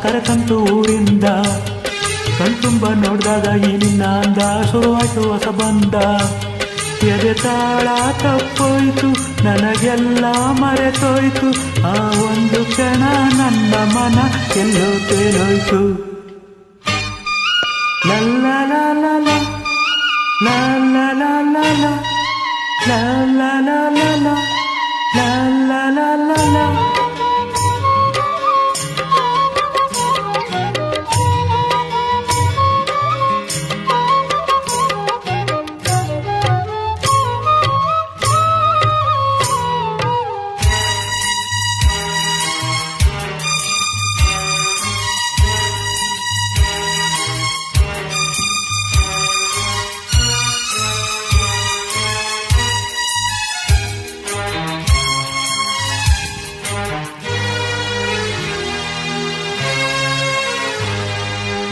ಕರೆತಂತು ಊರಿಂದ. ಕಣ್ತುಂಬ ನೋಡ್ದಾಗ ಈ ನಿನ್ನ ಅಂದ ಶುರುವಾಯ್ತು ಹೊಸ ಬಂದ. ಎದೆ ತಾಳ ತಪ್ಪೋಯ್ತು ನನಗೆಲ್ಲ ಮರೆತೋಯ್ತು. ಆ ಒಂದು ಕ್ಷಣ ನನ್ನ ಮನ ಎಲ್ಲೋ ತೇಲೋಯ್ತು. ಲಲ್ಲ ಲಲ್ಲ ಲಲ್ಲ ಲಲ್ಲ ಲಲ್ಲ ಲಲ್ಲ ಲಲ್ಲ ಲಲ್ಲ.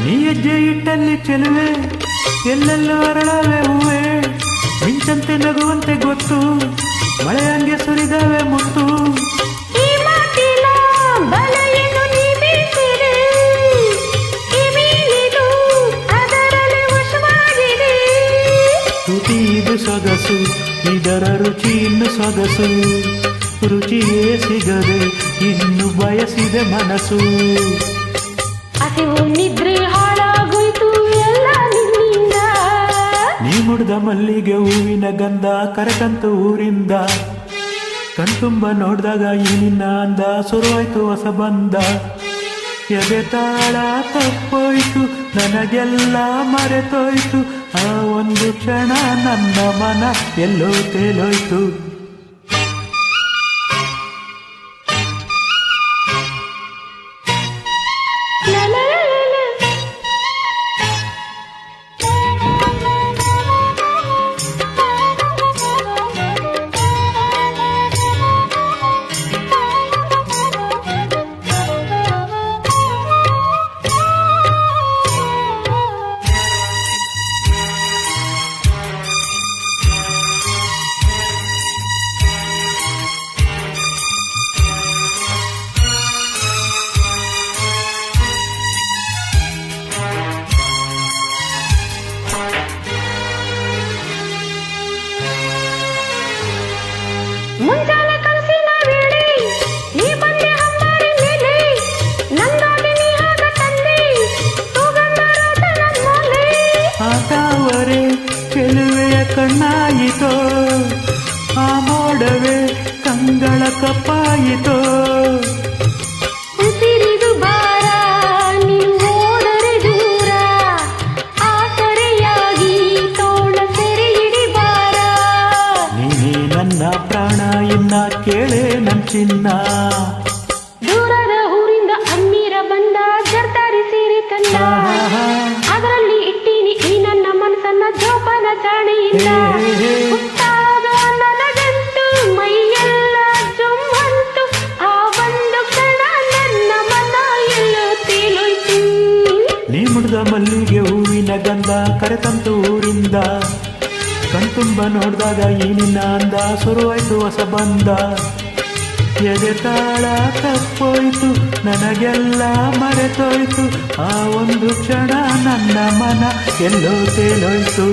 ನೀ ಹೆಜ್ಜೆ ಇಟ್ಟಲ್ಲಿ ಚೆಲುವೆ ಎಲ್ಲೆಲ್ಲೂ ಅರಳವೆ ಹೂವೆ. ಮಿಂಚಂತೆ ನಗುವಂತೆ ಗೊತ್ತು ಮಳೆ ಹಂಗೆ ಸುರಿದವೆ ಮುತ್ತು. ರುಚಿ ಇದು ಸೊಗಸು ಇದರ ರುಚಿ ಇನ್ನು ಸೊಗಸು. ರುಚಿಯೇ ಸಿಗದೆ ಇನ್ನು ಬಯಸಿದೆ ಮನಸ್ಸು. ಹಸಿವು ನಿದ್ರೆ ಹಾಳಾಗೋಯ್ತು ಎಲ್ಲ ನಿನ್ನಿಂದ. ನೀ ಮುಡ್ದ ಮಲ್ಲಿಗೆ ಹೂವಿನ ಗಂಧ ಕರೆತಂತು ಊರಿಂದ. ಕಣ್ತುಂಬ ನೋಡ್ದಾಗ ಈ ನಿನ್ನ ಅಂದ ಶುರುವಾಯ್ತು ಹೊಸ ಬಂದ. ಎದೆ ತಾಳ ತಪ್ಪೋಯ್ತು ನನಗೆಲ್ಲ ಮರೆತೋಯ್ತು. ಆ ಒಂದು ಕ್ಷಣ ನನ್ನ ಮನ ಎಲ್ಲೋ ತೇಲೋಯ್ತು. ಮುಂಜಾನೆ ಕನಸಿನ ವೇಳೆ ನೀ ಬಂದೆ ಹಮ್ಮಾರಿ ಮೇಲೆ. ನಂಗಾಗಿ ನೀ ಆಗ ತಂದೆ ಸುಗಂಧ ನನ್ಮೂಲೆ. ಆತಾವರೆ ಚೆಲುವೆಯ ಕಣ್ಣಾಯಿತೋ. ಆ ಮೋಡವೇ ಕಂಗಳ ಕಪ್ಪಾಯಿತೋ. ಉಸಿರಿದು ಭಾರ ನೀವು ಹೋದರೆ ದೂರ. ಆಸರೆಯಾಗಿ ತೋಳ ಸೆರೆ ಹಿಡಿ ಬಾರ. ನೀನೇ ನನ್ನ ಪ್ರಾಣ ಇನ್ನ ಕೇಳೆ ನನ್ ಚಿನ್ನ. ದೂರದ ಊರಿಂದ ಅಮ್ಮೀರ ಬಂದ ಜರ್ತಾರಿ ಸೀರೆ ತಂದ. ಅದರಲ್ಲಿ ಇಟ್ಟೀನಿ ಈ ನನ್ನ ಮನಸ್ಸನ್ನ ಜೋಪಾನ ಚಾಣೆಯಿಂದ. ಹುಟ್ಟಾಗ ನನಗಂತೂ ಮೈಯೆಲ್ಲ ಜುಮ್ಮಂತು. ಆ ಒಂದು ಕ್ಷಣ ನನ್ನ ಮನ ಎಲ್ಲೋ ತೇಲೋಯ್ತು. ನೀ ಮುಡ್ದ ಮಲ್ಲಿಗೆ ಹೂವಿನ ಗಂಧ ಕರೆತಂತು ಊರಿಂದ. ಕಣ್ತುಂಬ ನೋಡ್ದಾಗ ಈ ನಿನ್ನ ಅಂದ ಶುರುವಾಯ್ತು ಹೊಸ ಬಂದ. ಎದೆ ತಾಳ ತಪ್ಪೋಯ್ತು ನನಗೆಲ್ಲ ಮರೆತೋಯ್ತು. ಆ ಒಂದು ಕ್ಷಣ ನನ್ನ ಮನ ಎಲ್ಲೋ ತೇಲೋಯ್ತು.